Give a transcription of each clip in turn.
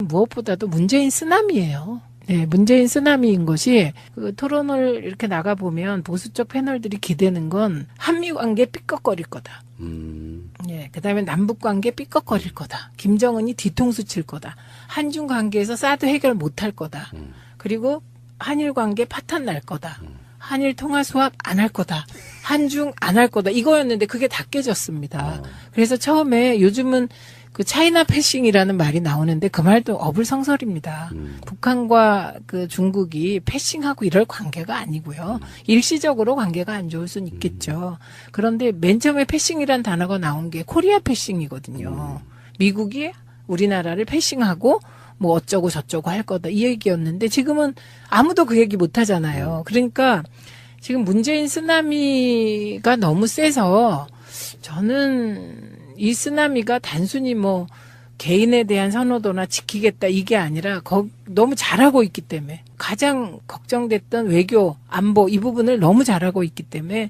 무엇보다도 문재인 쓰나미예요. 네, 문재인 쓰나미인 것이 그 토론을 이렇게 나가보면 보수 쪽 패널들이 기대는 건 한미 관계 삐걱거릴 거다. 예, 그다음에 남북 관계 삐걱거릴 거다. 김정은이 뒤통수 칠 거다. 한중 관계에서 사드 해결 못할 거다. 그리고 한일 관계 파탄 날 거다. 한일 통화 수합 안 할 거다. 한중 안 할 거다. 이거였는데 그게 다 깨졌습니다. 그래서 처음에 요즘은 그 차이나 패싱이라는 말이 나오는데 그 말도 어불성설입니다. 북한과 그 중국이 패싱하고 이럴 관계가 아니고요. 일시적으로 관계가 안 좋을 수는 있겠죠. 그런데 맨 처음에 패싱이란 단어가 나온 게 코리아 패싱이거든요. 미국이 우리나라를 패싱하고 뭐 어쩌고 저쩌고 할 거다 이 얘기였는데 지금은 아무도 그 얘기 못 하잖아요. 그러니까 지금 문재인 쓰나미가 너무 세서 저는 이 쓰나미가 단순히 뭐 개인에 대한 선호도나 지키겠다 이게 아니라 너무 잘하고 있기 때문에 가장 걱정됐던 외교, 안보 이 부분을 너무 잘하고 있기 때문에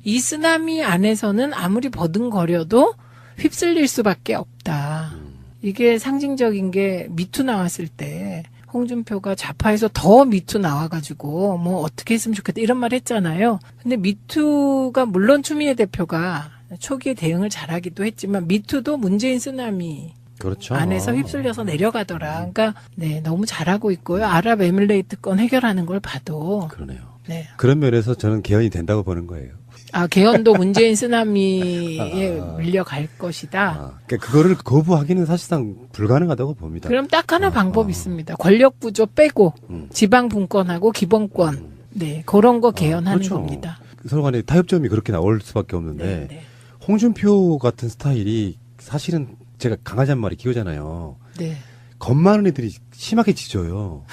이 쓰나미 안에서는 아무리 버둥거려도 휩쓸릴 수밖에 없다. 이게 상징적인 게 미투 나왔을 때 홍준표가 좌파에서 더 미투 나와가지고 뭐 어떻게 했으면 좋겠다 이런 말 했잖아요. 근데 미투가 물론 추미애 대표가 초기에 대응을 잘하기도 했지만 미투도 문재인 쓰나미 그렇죠. 안에서 휩쓸려서 내려가더라. 그러니까 네 너무 잘하고 있고요. 아랍에밀레이트 건 해결하는 걸 봐도 그러네요. 네. 그런 면에서 저는 개헌이 된다고 보는 거예요. 아 개헌도 문재인 쓰나미에 밀려갈 것이다. 그러니까 그거를 거부하기는 사실상 불가능하다고 봅니다. 그럼 딱 하나 방법이 있습니다. 권력 구조 빼고 지방 분권하고 기본권 네 그런 거 개헌하는 그렇죠. 겁니다. 서로 간에 타협점이 그렇게 나올 수밖에 없는데 네, 네. 홍준표 같은 스타일이 사실은 제가 강아지 한 마리 키우잖아요. 네. 겁 많은 애들이 심하게 짖어요.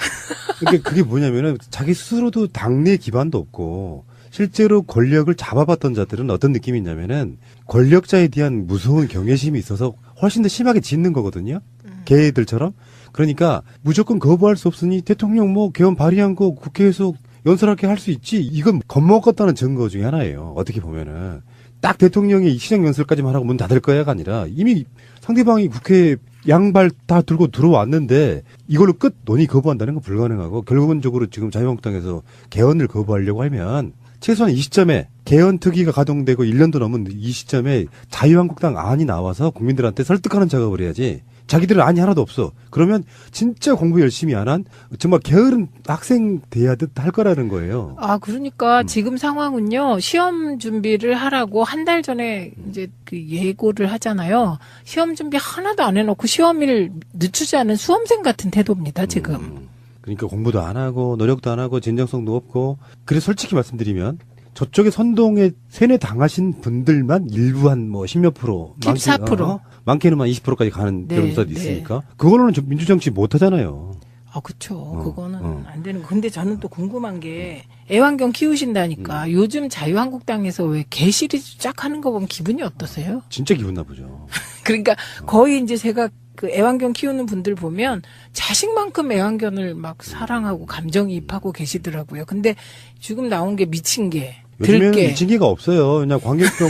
그러니까 그게 뭐냐면은 자기 스스로도 당내 기반도 없고 실제로 권력을 잡아봤던 자들은 어떤 느낌이 있냐면은 권력자에 대한 무서운 경외심이 있어서 훨씬 더 심하게 짖는 거거든요. 걔들처럼. 그러니까 무조건 거부할 수 없으니 대통령 뭐 개헌 발의한 거 국회에서 연설하게 할 수 있지. 이건 겁먹었다는 증거 중에 하나예요. 어떻게 보면은. 딱 대통령이 시정 연설까지만 하고 문 닫을 거야가 아니라 이미 상대방이 국회에 양발 다 들고 들어왔는데 이걸로 끝 논의 거부한다는 건 불가능하고 결국은적으로 지금 자유한국당에서 개헌을 거부하려고 하면 최소한 이 시점에 개헌 특위가 가동되고 1년도 넘은 이 시점에 자유한국당 안이 나와서 국민들한테 설득하는 작업을 해야지. 자기들은 안이 하나도 없어. 그러면 진짜 공부 열심히 안 한 정말 게으른 학생 돼야듯 할 거라는 거예요. 아, 그러니까 지금 상황은요, 시험 준비를 하라고 한 달 전에 이제 그 예고를 하잖아요. 시험 준비 하나도 안 해놓고 시험일 늦추지 않은 수험생 같은 태도입니다, 지금. 그러니까 공부도 안 하고 노력도 안 하고 진정성도 없고. 그래서 솔직히 말씀드리면 저쪽에 선동에 세뇌 당하신 분들만 일부 한 뭐 10몇 프로. 14%. 많게는 한 20%까지 가는 네, 변호사도 네. 있으니까. 그걸로는 민주정치 못 하잖아요. 아, 그쵸. 그거는 안 되는 거. 근데 저는 또 궁금한 게 애완견 키우신다니까 요즘 자유한국당에서 왜 개 시리즈 쫙 하는 거 보면 기분이 어떠세요? 진짜 기분 나쁘죠. 그러니까 거의 이제 제가 그 애완견 키우는 분들 보면 자식만큼 애완견을 막 사랑하고 감정이입하고 계시더라고요. 근데 지금 나온 게 미친 개, 요즘에는 들개. 미친 개가 없어요. 그냥 광견병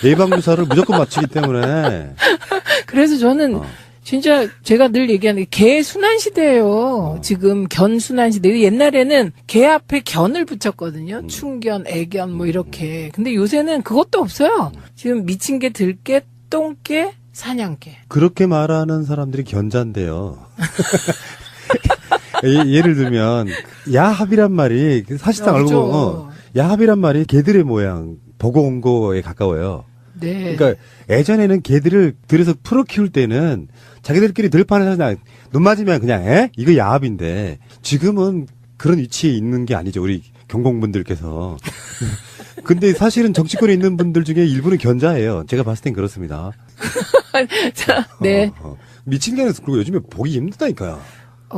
예방주사를 무조건 맞추기 때문에. 그래서 저는 진짜 제가 늘 얘기하는 게 개 순환 시대예요. 지금 견 순환 시대. 옛날에는 개 앞에 견을 붙였거든요. 충견, 애견 뭐 이렇게. 근데 요새는 그것도 없어요. 지금 미친 개, 들개, 똥개, 사냥개. 그렇게 말하는 사람들이 견자인데요. 예를 들면 야합이란 말이 사실상 알고 그렇죠. 보면 야합이란 말이 개들의 모양 보고 온 거에 가까워요. 네. 그러니까 예전에는 개들을 들여서 풀어 키울 때는 자기들끼리 들판에서 그냥 눈 맞으면 그냥 이거 야합인데 지금은 그런 위치에 있는 게 아니죠. 우리 경공분들께서. 근데 사실은 정치권에 있는 분들 중에 일부는 견자예요. 제가 봤을 땐 그렇습니다. 자, 네. 미친 개는 그리고 요즘에 보기 힘들다니까요.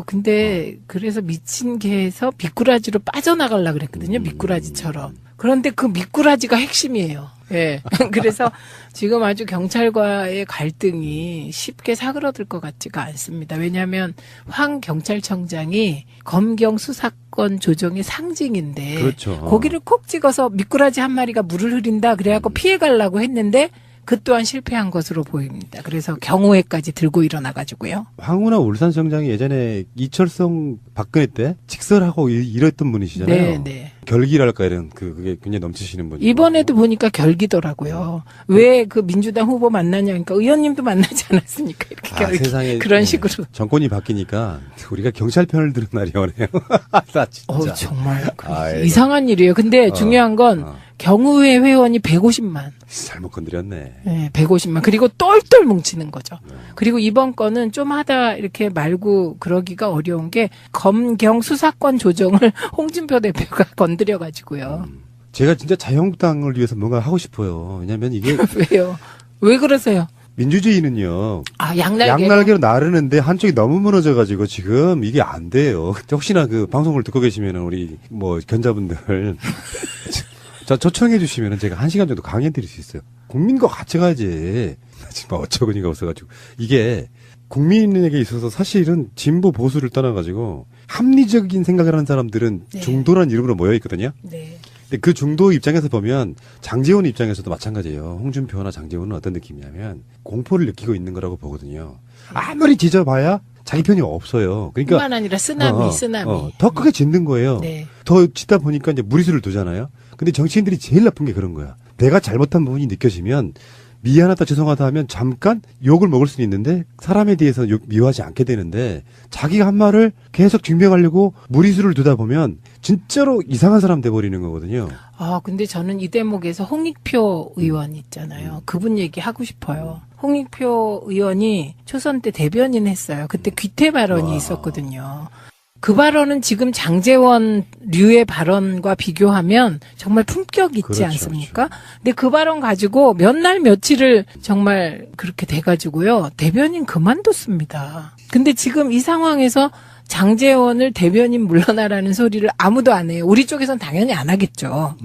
근데 그래서 미친 개에서 미꾸라지로 빠져나가려고 그랬거든요. 미꾸라지처럼. 그런데 그 미꾸라지가 핵심이에요. 예. 그래서 지금 아주 경찰과의 갈등이 쉽게 사그러들 것 같지가 않습니다. 왜냐하면 황 경찰청장이 검경 수사권 조정의 상징인데 그렇죠. 고기를 콕 찍어서 미꾸라지 한 마리가 물을 흐린다 그래갖고 피해 가려고 했는데 그 또한 실패한 것으로 보입니다. 그래서 경호회까지 들고 일어나가지고요. 황운하 울산청장이 예전에 이철성 박근혜 때 직설하고 이랬던 분이시잖아요. 네, 네. 결기랄까 이런 그게 굉장히 넘치시는 분이. 이번에도 보니까 결기더라고요. 왜 그 민주당 후보 만나냐, 그러니까 의원님도 만나지 않았습니까? 이렇게 결기. 세상에 그런 식으로. 정권이 바뀌니까 우리가 경찰 편을 들은 날이 오네요. 나 진짜. 정말 아이고. 이상한 일이에요. 근데 중요한 건 경우회 회원이 150만. 잘못 건드렸네. 네, 150만. 그리고 똘똘 뭉치는 거죠. 그리고 이번 건은 좀 하다 이렇게 말고 그러기가 어려운 게 검경 수사권 조정을 홍준표 대표가 건드려가지고요. 제가 진짜 자유한국당을 위해서 뭔가 하고 싶어요. 왜냐면 이게 왜요? 왜 그러세요? 민주주의는요. 아, 양날개로. 양날개로 나르는데 한쪽이 너무 무너져가지고 지금 이게 안 돼요. 혹시나 그 방송을 듣고 계시면은 우리 뭐 견자분들 저 초청해 주시면은 제가 1시간 정도 강의 드릴 수 있어요. 국민과 같이 가야지. 지금 어처구니가 없어가지고 이게 국민에게 있어서 사실은 진보 보수를 떠나가지고 합리적인 생각을 하는 사람들은 네. 중도란 이름으로 모여 있거든요. 네. 근데 그 중도 입장에서 보면 장제원 입장에서도 마찬가지예요. 홍준표나 장제원은 어떤 느낌이냐면 공포를 느끼고 있는 거라고 보거든요. 아무리 지져봐야 자기 편이 없어요. 그러니까 뿐만 아니라 쓰나미. 더 크게 짓는 거예요. 네. 더 짓다 보니까 이제 무리수를 두잖아요. 근데 정치인들이 제일 나쁜 게 그런 거야. 내가 잘못한 부분이 느껴지면 미안하다 죄송하다 하면 잠깐 욕을 먹을 수는 있는데 사람에 대해서 미워하지 않게 되는데 자기가 한 말을 계속 증명하려고 무리수를 두다 보면 진짜로 이상한 사람 돼버리는 거거든요. 아, 근데 저는 이 대목에서 홍익표 의원 있잖아요. 그분 얘기하고 싶어요. 홍익표 의원이 초선 때 대변인 했어요. 그때 귀태 발언이 있었거든요. 그 발언은 지금 장제원 류의 발언과 비교하면 정말 품격 있지 그렇죠, 않습니까? 근데 그 발언 가지고 몇 날 며칠을 정말 그렇게 돼가지고요. 대변인 그만뒀습니다. 근데 지금 이 상황에서 장제원을 대변인 물러나라는 소리를 아무도 안 해요. 우리 쪽에선 당연히 안 하겠죠.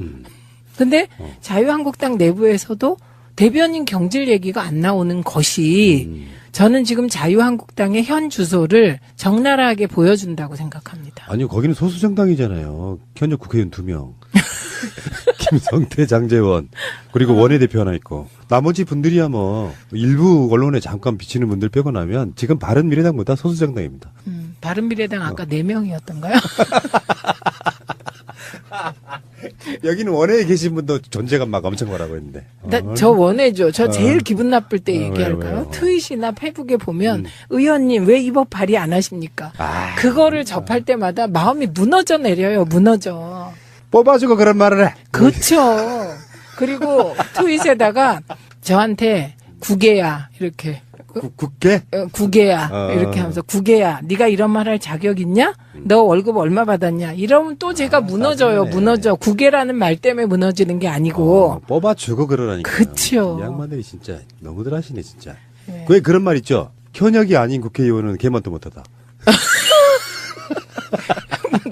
근데 자유한국당 내부에서도 대변인 경질 얘기가 안 나오는 것이 저는 지금 자유한국당의 현 주소를 적나라하게 보여준다고 생각합니다. 아니요, 거기는 소수정당이잖아요. 현역 국회의원 2명. 김성태, 장제원, 그리고 원내대표 하나 있고. 나머지 분들이야 뭐, 일부 언론에 잠깐 비치는 분들 빼고 나면 지금 바른미래당보다 소수정당입니다. 바른미래당 아까 4명이었던가요? 여기는 원외에 계신 분도 존재감 막 엄청 뭐라고 했는데. 저 원해죠. 저 제일 기분 나쁠 때 얘기할까요? 왜요? 트윗이나 페북에 보면 의원님 왜 이 법 발의 안 하십니까? 아, 그거를 접할 때마다 마음이 무너져 내려요. 무너져. 뽑아주고 그런 말을 해. 그렇죠. 그리고 트윗에다가 저한테 구개야 이렇게 국회? 구개야 이렇게 하면서 구개야 네가 이런 말 할 자격 있냐? 너 월급 얼마 받았냐? 이러면 또 제가 무너져요. 짜증나네. 무너져. 구개라는 말 때문에 무너지는 게 아니고. 뽑아주고 그러라니까. 그쵸. 이 양반들이 진짜 너무들 하시네, 진짜. 네. 왜 그런 말 있죠? 현역이 아닌 국회의원은 개만도 못하다.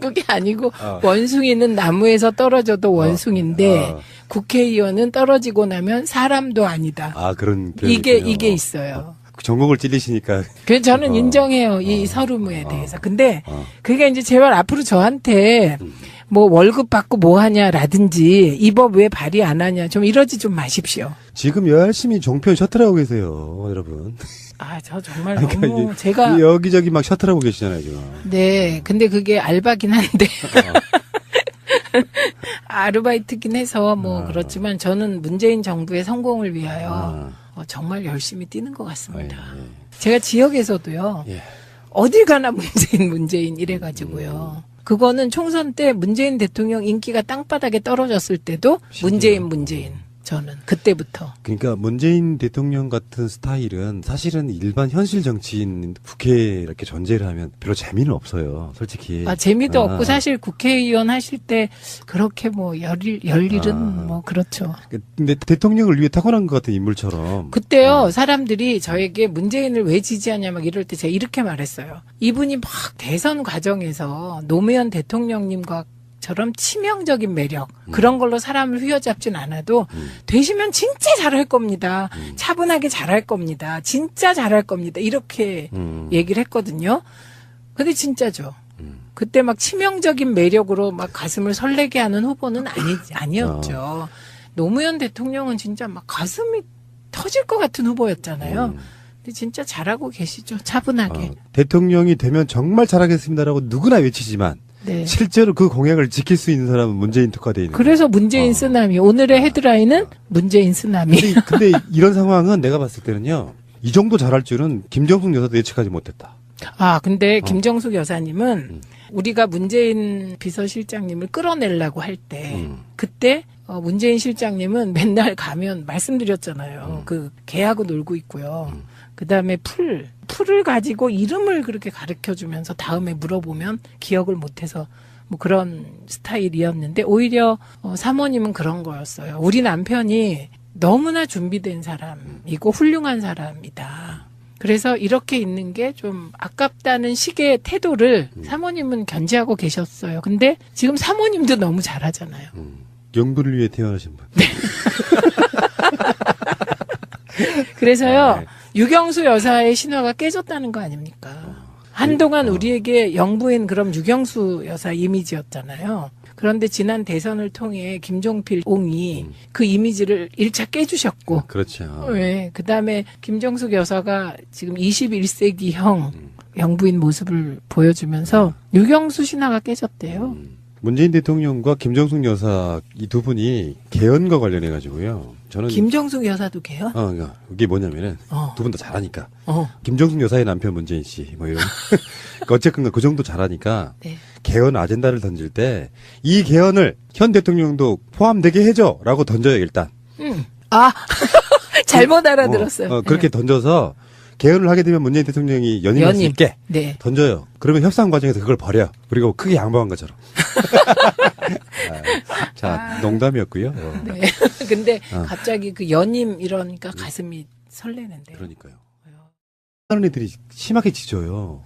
그게 아니고 원숭이는 나무에서 떨어져도 원숭인데 국회의원은 떨어지고 나면 사람도 아니다. 아, 그런. 이게 표현이군요. 있어요. 전공을 찔리시니까. 그래서 저는 인정해요. 이 서름에 대해서. 근데 그게 이제 제발 앞으로 저한테 뭐 월급 받고 뭐 하냐라든지 이 법 왜 발의 안 하냐 좀 이러지 좀 마십시오. 지금 열심히 종편 셔틀하고 계세요, 여러분. 아, 저 정말 그러니까 너무 제가 여기저기 막 셔틀하고 계시잖아요, 지금. 네, 근데 그게 알바긴 한데 아르바이트긴 해서 뭐 그렇지만 저는 문재인 정부의 성공을 위하여 정말 열심히 뛰는 것 같습니다. 제가 지역에서도요. 예. 어딜 가나 문재인 이래가지고요. 그거는 총선 때 문재인 대통령 인기가 땅바닥에 떨어졌을 때도 문재인 저는 그때부터. 그러니까 문재인 대통령 같은 스타일은 사실은 일반 현실 정치인 국회에 이렇게 존재를 하면 별로 재미는 없어요, 솔직히. 아, 재미도 없고 사실 국회의원 하실 때 그렇게 뭐 열일은 뭐 그렇죠. 근데 대통령을 위해 타고난 것 같은 인물처럼. 그때요, 사람들이 저에게 문재인을 왜 지지하냐 막 이럴 때 제가 이렇게 말했어요. 이분이 막 대선 과정에서 노무현 대통령님과 처럼 치명적인 매력 그런 걸로 사람을 휘어잡진 않아도 되시면 진짜 잘할 겁니다. 차분하게 잘할 겁니다. 진짜 잘할 겁니다. 이렇게 얘기를 했거든요. 근데 진짜죠. 그때 막 치명적인 매력으로 막 가슴을 설레게 하는 후보는 아니었죠. 노무현 대통령은 진짜 막 가슴이 터질 것 같은 후보였잖아요. 근데 진짜 잘하고 계시죠. 차분하게. 대통령이 되면 정말 잘하겠습니다라고 누구나 외치지만 네. 실제로 그 공약을 지킬 수 있는 사람은 문재인 특화되어 있는 그래서 문재인 쓰나미. 오늘의 헤드라인은 문재인 쓰나미. 근데 이런 상황은 내가 봤을 때는요. 이 정도 잘할 줄은 김정숙 여사도 예측하지 못했다. 아, 근데 김정숙 여사님은 우리가 문재인 비서실장님을 끌어내려고 할 때 그때 문재인 실장님은 맨날 가면 말씀드렸잖아요. 그 개하고 놀고 있고요. 그다음에 풀을 가지고 이름을 그렇게 가르쳐주면서 다음에 물어보면 기억을 못해서 뭐 그런 스타일이었는데 오히려 사모님은 그런 거였어요. 우리 남편이 너무나 준비된 사람이고 훌륭한 사람이다. 그래서 이렇게 있는 게 좀 아깝다는 식의 태도를 사모님은 견지하고 계셨어요. 근데 지금 사모님도 너무 잘하잖아요. 영부를 위해 태어나신 분. 그래서요. 네. 유경수 여사의 신화가 깨졌다는 거 아닙니까? 한동안 우리에게 영부인 그럼 유경수 여사 이미지였잖아요. 그런데 지난 대선을 통해 김종필 옹이 그 이미지를 1차 깨주셨고. 그렇죠. 네. 그 다음에 김정숙 여사가 지금 21세기형 영부인 모습을 보여주면서 유경수 신화가 깨졌대요. 문재인 대통령과 김정숙 여사 이 두 분이 개헌과 관련해 가지고요. 저는 김정숙 여사도 개헌? 그러니까 이게 뭐냐면은 어. 두 분 다 잘하니까. 어. 김정숙 여사의 남편 문재인 씨 뭐 이런 어쨌든 그 정도 잘하니까 네. 개헌 아젠다를 던질 때 이 개헌을 현 대통령도 포함되게 해줘라고 던져요 일단. 아 잘못 알아들었어요. 그렇게 네. 던져서 개헌을 하게 되면 문재인 대통령이 연임할 수 있게 네. 던져요. 그러면 협상 과정에서 그걸 버려. 그리고 크게 양보한 것처럼. 자, 농담이었고요. 네. 근데 갑자기 그 연임 이러니까 가슴이 설레는데요. 그러니까요. 하는 애들이 심하게 짖어요.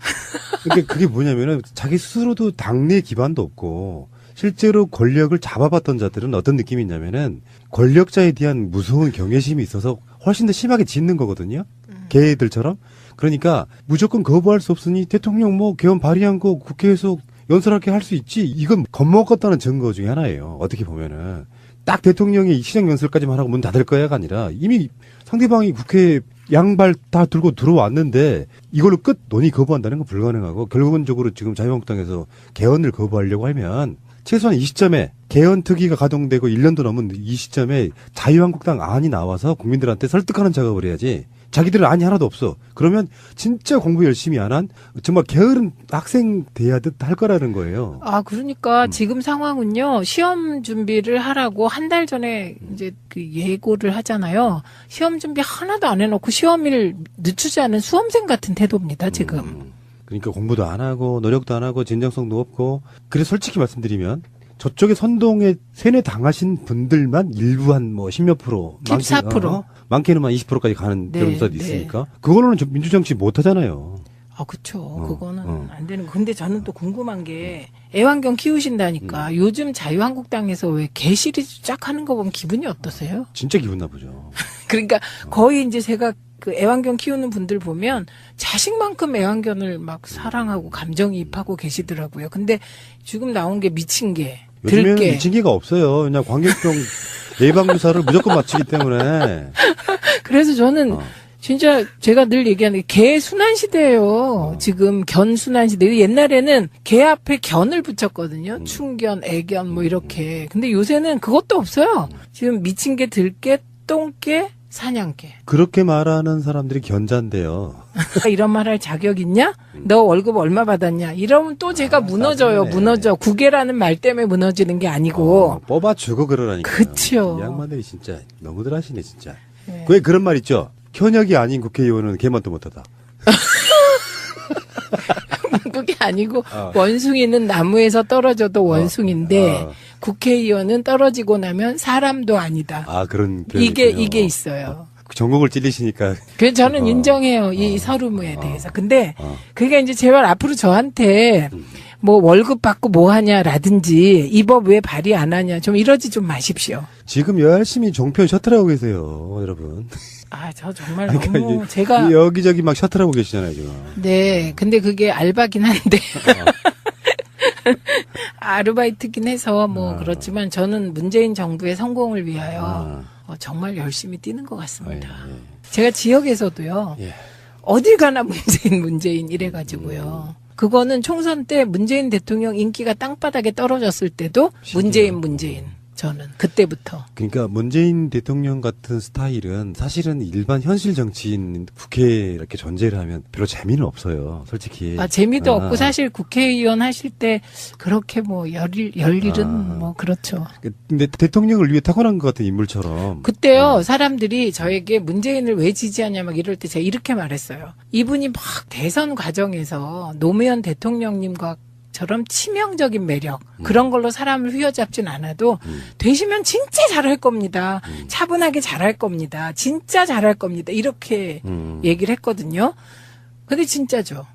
그러니까 그게 뭐냐면은 자기 스스로도 당내 기반도 없고 실제로 권력을 잡아봤던 자들은 어떤 느낌이 있냐면은 권력자에 대한 무서운 경외심이 있어서 훨씬 더 심하게 짖는 거거든요. 걔들처럼. 그러니까 무조건 거부할 수 없으니 대통령 뭐 개헌 발의한 거 국회에서 연설하게 할 수 있지. 이건 겁먹었다는 증거 중에 하나예요. 어떻게 보면은. 딱 대통령이 시정연설까지만 하고 문 닫을 거야가 아니라 이미 상대방이 국회에 양발 다 들고 들어왔는데 이걸로 끝 논의 거부한다는 건 불가능하고 결국은적으로 지금 자유한국당에서 개헌을 거부하려고 하면 최소한 이 시점에 개헌 특위가 가동되고 1년도 넘은 이 시점에 자유한국당 안이 나와서 국민들한테 설득하는 작업을 해야지. 자기들은 안이 하나도 없어. 그러면 진짜 공부 열심히 안 한 정말 게으른 학생 돼야 듯 할 거라는 거예요. 아, 그러니까 지금 상황은요. 시험 준비를 하라고 한 달 전에 이제 그 예고를 하잖아요. 시험 준비 하나도 안 해놓고 시험일 늦추지 않은 수험생 같은 태도입니다. 지금. 그러니까 공부도 안 하고 노력도 안 하고 진정성도 없고. 그래서 솔직히 말씀드리면 저쪽에 선동에 세뇌 당하신 분들만 일부 한 뭐 10몇 프로, 14%. 많게는 한 20%까지 가는 네, 변호사도 네. 있으니까 그걸로는 민주정치 못 하잖아요. 아, 그쵸. 그거는 안 되는 거. 근데 저는 또 궁금한 게 애완견 키우신다니까 요즘 자유한국당에서 왜 개 시리즈 쫙 하는 거 보면 기분이 어떠세요? 진짜 기분 나쁘죠. 그러니까 거의 이제 제가 그 애완견 키우는 분들 보면 자식만큼 애완견을 막 사랑하고 감정이입하고 계시더라고요. 근데 지금 나온 게 미친 개, 요즘에는 들개. 미친 개가 없어요. 그냥 광견병 예방주사를 무조건 맞추기 때문에. 그래서 저는 진짜 제가 늘 얘기하는 게 개 순환 시대예요. 지금 견 순환 시대. 옛날에는 개 앞에 견을 붙였거든요. 충견, 애견 뭐 이렇게. 근데 요새는 그것도 없어요. 지금 미친 개, 들개, 똥개, 사냥개. 그렇게 말하는 사람들이 견자인데요. 이런 말 할 자격 있냐? 너 월급 얼마 받았냐? 이러면 또 제가 무너져요. 짜증나네. 무너져. 구개라는 말 때문에 무너지는 게 아니고. 뽑아주고 그러라니까. 그쵸. 이 양반들이 진짜 너무들 하시네 진짜. 네. 왜 그런 말 있죠? 현역이 아닌 국회의원은 개만도 못하다. 그게 아니고 원숭이는 나무에서 떨어져도 원숭인데 국회의원은 떨어지고 나면 사람도 아니다. 그런 표현이 이게 있군요. 있어요. 전국을 찔리시니까. 그래서 저는 인정해요. 이 서름에 대해서. 근데 그게 이제 제발 앞으로 저한테 뭐 월급 받고 뭐 하냐라든지 이 법 왜 발의 안 하냐 좀 이러지 좀 마십시오. 지금 열심히 종편 셔틀하고 계세요, 여러분. 아, 저 정말 그러니까 너무 이게 제가 여기저기 막 셔틀하고 계시잖아요, 지금. 네, 근데 그게 알바긴 한데 아르바이트긴 해서 뭐 그렇지만 저는 문재인 정부의 성공을 위하여 정말 열심히 뛰는 것 같습니다. 예. 제가 지역에서도요. 예. 어딜 가나 문재인 이래가지고요. 그거는 총선 때 문재인 대통령 인기가 땅바닥에 떨어졌을 때도 문재인. 저는 그때부터. 그러니까 문재인 대통령 같은 스타일은 사실은 일반 현실 정치인 국회에 이렇게 존재를 하면 별로 재미는 없어요, 솔직히. 재미도 없고 사실 국회의원 하실 때 그렇게 뭐 열일은 뭐 그렇죠. 근데 대통령을 위해 타고난 것 같은 인물처럼. 그때요, 사람들이 저에게 문재인을 왜 지지하냐 막 이럴 때 제가 이렇게 말했어요. 이분이 막 대선 과정에서 노무현 대통령님과 처럼 치명적인 매력 그런 걸로 사람을 휘어잡진 않아도 되시면 진짜 잘할 겁니다. 차분하게 잘할 겁니다. 진짜 잘할 겁니다. 이렇게 얘기를 했거든요. 근데 진짜죠.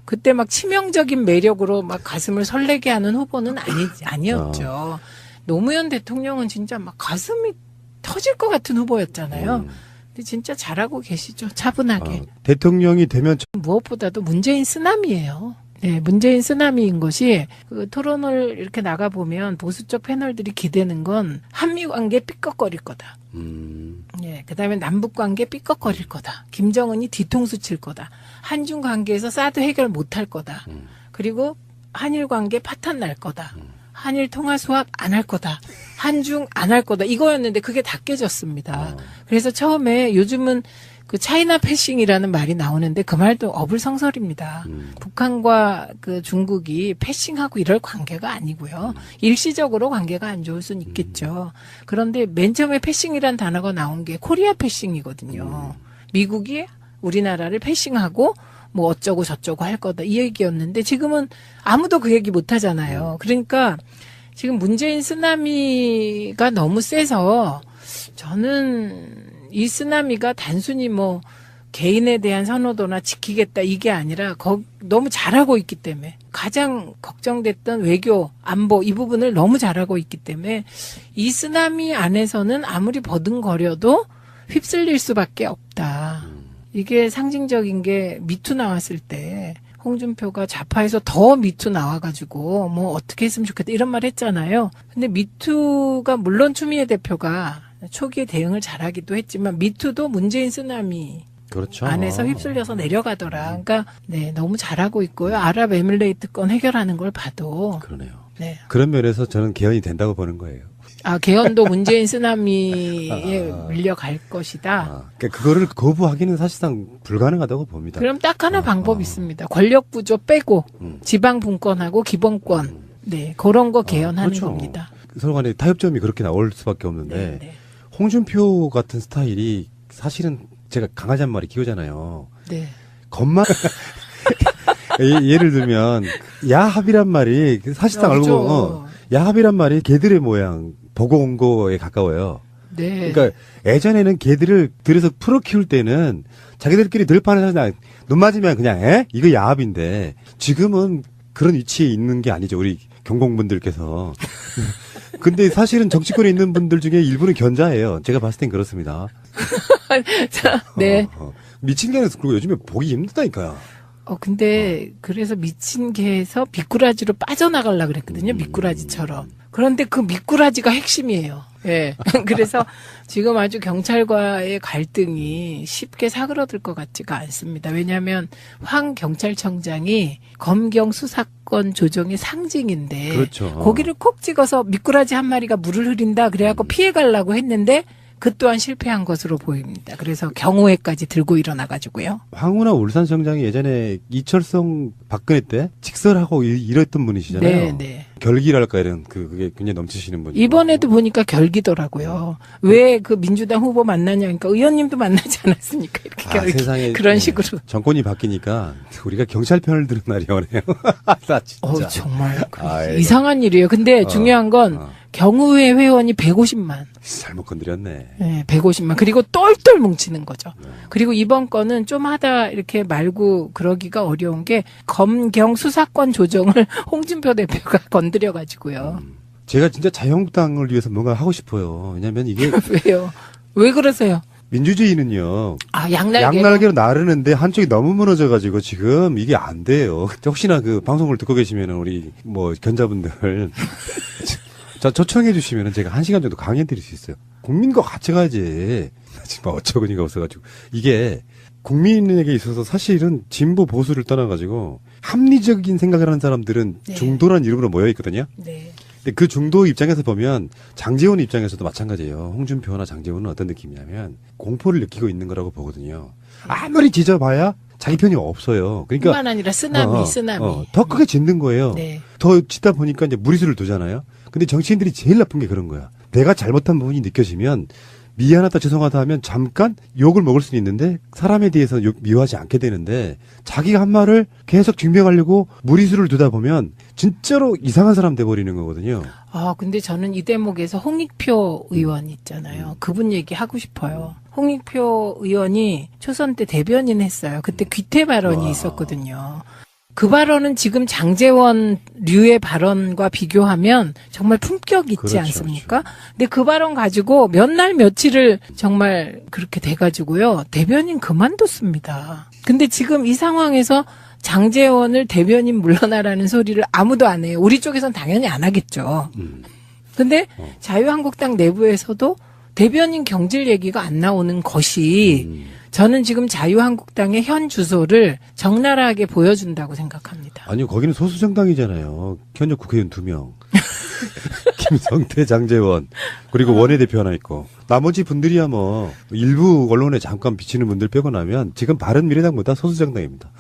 그때 막 치명적인 매력으로 막 가슴을 설레게 하는 후보는 아니었죠. 노무현 대통령은 진짜 막 가슴이 터질 것 같은 후보였잖아요. 근데 진짜 잘하고 계시죠. 차분하게. 대통령이 되면 무엇보다도 문재인 쓰나미예요. 네, 문재인 쓰나미인 것이 그 토론을 이렇게 나가 보면 보수 쪽 패널들이 기대는 건 한미 관계 삐걱거릴 거다. 예, 그다음에 남북 관계 삐걱거릴 거다. 김정은이 뒤통수 칠 거다. 한중 관계에서 사드 해결 못할 거다. 그리고 한일 관계 파탄 날 거다. 한일 통화 수합 안 할 거다. 한중 안 할 거다. 이거였는데 그게 다 깨졌습니다. 그래서 처음에 요즘은 그 차이나 패싱이라는 말이 나오는데 그 말도 어불성설입니다. 북한과 그 중국이 패싱하고 이럴 관계가 아니고요. 일시적으로 관계가 안 좋을 수는 있겠죠. 그런데 맨 처음에 패싱이란 단어가 나온 게 코리아 패싱이거든요. 미국이 우리나라를 패싱하고 뭐 어쩌고 저쩌고 할 거다 이 얘기였는데 지금은 아무도 그 얘기 못 하잖아요. 그러니까 지금 문재인 쓰나미가 너무 세서 저는 이 쓰나미가 단순히 뭐 개인에 대한 선호도나 지키겠다 이게 아니라 너무 잘하고 있기 때문에 가장 걱정됐던 외교, 안보 이 부분을 너무 잘하고 있기 때문에 이 쓰나미 안에서는 아무리 버둥거려도 휩쓸릴 수밖에 없다. 이게 상징적인 게 미투 나왔을 때 홍준표가 좌파에서 더 미투 나와가지고 뭐 어떻게 했으면 좋겠다 이런 말 했잖아요. 근데 미투가 물론 추미애 대표가 초기에 대응을 잘하기도 했지만 미투도 문재인 쓰나미 그렇죠. 안에서 휩쓸려서 내려가더라. 그러니까 네 너무 잘하고 있고요. 아랍에밀레이트 건 해결하는 걸 봐도 그러네요. 네. 그런 면에서 저는 개헌이 된다고 보는 거예요. 개헌도 문재인 쓰나미에 밀려갈 것이다. 그러니까 그거를 거부하기는 사실상 불가능하다고 봅니다. 그럼 딱 하나 방법이 있습니다. 권력 구조 빼고 지방 분권하고 기본권 네 그런 거 개헌하는 그렇죠. 겁니다. 서로 간에 타협점이 그렇게 나올 수밖에 없는데 네. 홍준표 같은 스타일이 사실은 제가 강아지 한 마리 키우잖아요. 네. 겁만 예를 들면 야합이란 말이 사실상 알고 야합이란 말이 개들의 모양 보고 온 거에 가까워요. 네. 그러니까 예전에는 개들을 들여서 풀어 키울 때는 자기들끼리 들판에서 그냥 눈 맞으면 그냥 이거 야합인데 지금은 그런 위치에 있는 게 아니죠. 우리 경공분들께서. 근데 사실은 정치권에 있는 분들 중에 일부는 견자예요. 제가 봤을 땐 그렇습니다. 자, 네. 미친 개는 그리고 요즘에 보기 힘들다니까요. 근데 그래서 미친 개에서 미꾸라지로 빠져나가려고 그랬거든요. 미꾸라지처럼. 그런데 그 미꾸라지가 핵심이에요. 예. 그래서 지금 아주 경찰과의 갈등이 쉽게 사그러들 것 같지가 않습니다. 왜냐하면 황 경찰청장이 검경 수사권 조정의 상징인데 그렇죠. 고기를 콕 찍어서 미꾸라지 한 마리가 물을 흐린다 그래갖고 피해가려고 했는데 그 또한 실패한 것으로 보입니다. 그래서 경호회까지 들고 일어나가지고요. 황운하 울산청장이 예전에 이철성 박근혜 때 직설하고 이랬던 분이시잖아요. 네. 결기랄까 이런 그게 굉장히 넘치시는 분이. 이번에도 보니까 결기더라고요. 왜 그 민주당 후보 만나냐니까 의원님도 만나지 않았습니까? 이렇게 결기. 세상에 그런 식으로. 정권이 바뀌니까 우리가 경찰 편을 들은 날이 오네요. 나 진짜. 정말 아이고. 이상한 일이에요. 근데 중요한 건 경우회 회원이 150만. 잘못 건드렸네. 네, 150만. 그리고 똘똘 뭉치는 거죠. 그리고 이번 건은 좀 하다 이렇게 말고 그러기가 어려운 게 검경 수사권 조정을 홍준표 대표가 건드려가지고요. 제가 진짜 자유한국당을 위해서 뭔가 하고 싶어요. 왜냐면 이게 왜요? 왜 그러세요? 민주주의는요. 양날개로. 양날개로 나르는데 한쪽이 너무 무너져가지고 지금 이게 안 돼요. 혹시나 그 방송을 듣고 계시면 우리 뭐 견자분들 자, 초청해 주시면은 제가 1시간 정도 강의 드릴 수 있어요. 국민과 같이 가야지. 지금 어처구니가 없어가지고. 이게 국민에게 있어서 사실은 진보 보수를 떠나가지고 합리적인 생각을 하는 사람들은 네. 중도란 이름으로 모여 있거든요. 네. 근데 그 중도 입장에서 보면 장제원 입장에서도 마찬가지예요. 홍준표나 장제원은 어떤 느낌이냐면 공포를 느끼고 있는 거라고 보거든요. 아무리 지져봐야 자기 편이 없어요. 그러니까 뿐만 아니라 쓰나미. 더 크게 짓는 거예요. 네. 더 짓다 보니까 이제 무리수를 두잖아요. 근데 정치인들이 제일 나쁜 게 그런 거야. 내가 잘못한 부분이 느껴지면 미안하다 죄송하다 하면 잠깐 욕을 먹을 수는 있는데 사람에 대해서 미워하지 않게 되는데 자기가 한 말을 계속 증명하려고 무리수를 두다 보면 진짜로 이상한 사람 돼버리는 거거든요. 아, 근데 저는 이 대목에서 홍익표 의원 있잖아요. 그분 얘기 하고 싶어요. 홍익표 의원이 초선 때 대변인 했어요. 그때 귀태 발언이 있었거든요. 그 발언은 지금 장제원 류의 발언과 비교하면 정말 품격 있지 그렇죠, 않습니까? 근데 그 발언 가지고 몇 날 며칠을 정말 그렇게 돼가지고요. 대변인 그만뒀습니다. 근데 지금 이 상황에서 장제원을 대변인 물러나라는 소리를 아무도 안 해요. 우리 쪽에서는 당연히 안 하겠죠. 근데 자유한국당 내부에서도 대변인 경질 얘기가 안 나오는 것이 저는 지금 자유한국당의 현 주소를 적나라하게 보여준다고 생각합니다. 아니요, 거기는 소수정당이잖아요. 현역 국회의원 2명. 김성태, 장제원, 그리고 원내대표 하나 있고. 나머지 분들이야 뭐, 일부 언론에 잠깐 비치는 분들 빼고 나면 지금 바른미래당보다 소수정당입니다.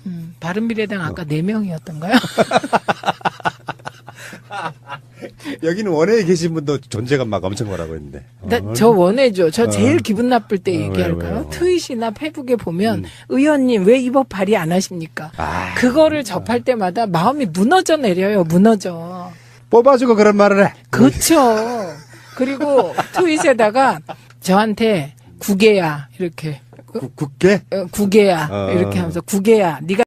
바른미래당 아까 4명이었던가요? 여기는 원내에 계신 분도 존재감 막 엄청 뭐라고 했는데. 저 원해줘. 저 제일 기분 나쁠 때 얘기할까요? 왜요? 트윗이나 페북에 보면 의원님 왜 이 법 발의 안 하십니까? 그거를 접할 때마다 마음이 무너져 내려요. 무너져. 뽑아주고 그런 말을 해. 그렇죠. 그리고 트윗에다가 저한테 구개야 이렇게 국회? 구개야 이렇게 하면서 구개야 네가